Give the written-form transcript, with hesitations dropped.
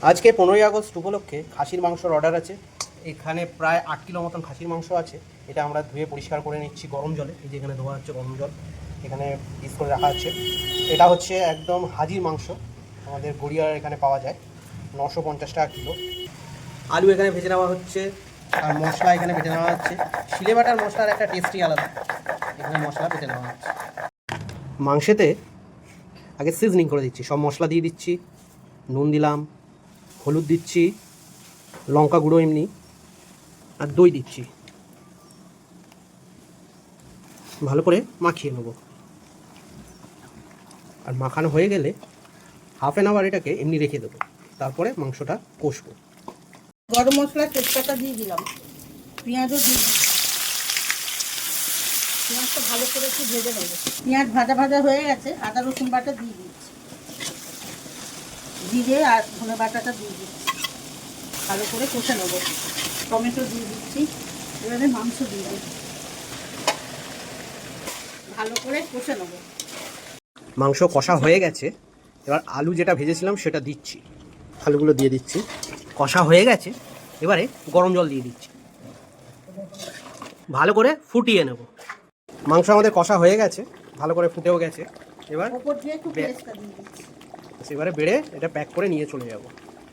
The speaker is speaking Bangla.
আজকে 15ই আগস্ট উপলক্ষে খাসির মাংসর অর্ডার আছে। এখানে প্রায় 8 কিলো মতন খাসির মাংস আছে। এটা আমরা ধুয়ে পরিষ্কার করে নিচ্ছি গরম জলে। এই যে এখানে ধোয়া হচ্ছে গরম জল, এখানে পিস করে রাখা আছে। এটা হচ্ছে একদম হাজির মাংস, আমাদের গড়িয়ার এখানে পাওয়া যায়, 950 টাকা কিলো। আলু এখানে ভেজে নেওয়া হচ্ছে, আর মশলা এখানে বেটে নেওয়া হচ্ছে। শিলে বাটার মশলার একটা টেস্টই আলাদা। এখানে মশলা বেটে নেওয়া হচ্ছে। মাংসেতে আগে সিজনিং করে দিচ্ছি, সব মশলা দিয়ে দিচ্ছি, নুন দিলাম, হলুদ দিচ্ছি, লঙ্কা গুঁড়ো এমনি, আর দই দিচ্ছি। ভালো করে মাখিয়ে নেব। আর মাখানো হয়ে গেলে হাফ অ্যান আওয়ার এটাকে এমনি রেখে দেবো, তারপরে মাংসটা কষবো। গরম মশলা তেজপাতা দিয়ে দিলাম, পেঁয়াজও দিয়ে দিলাম। পেঁয়াজটা ভালো করে একটু ভেজে নেবো। পেঁয়াজ ভাজা ভাজা হয়ে গেছে, আদা রসুন বাটা দিয়ে দিচ্ছি, জিরে আর ধনে বাটাটা দিয়ে দিচ্ছি, ভালো করে কষে নেবো। টমেটো দিয়ে দিচ্ছি, এবারে মাংস দিয়ে দিচ্ছি, ভালো করে কষে নেবো। মাংস কষা হয়ে গেছে, এবার আলু যেটা ভেজেছিলাম সেটা দিচ্ছি, আলুগুলো দিয়ে দিচ্ছি। কষা হয়ে গেছে, এবারে গরম জল দিয়ে দিচ্ছি, ভালো করে ফুটিয়ে নেব। মাংস আমাদের কষা হয়ে গেছে, ভালো করে ফুটেও গেছে। এবার ওপর দিয়ে একটু পেস্টটা দিয়ে দিচ্ছি। এবারে বেড়ে এটা প্যাক করে নিয়ে চলে যাব।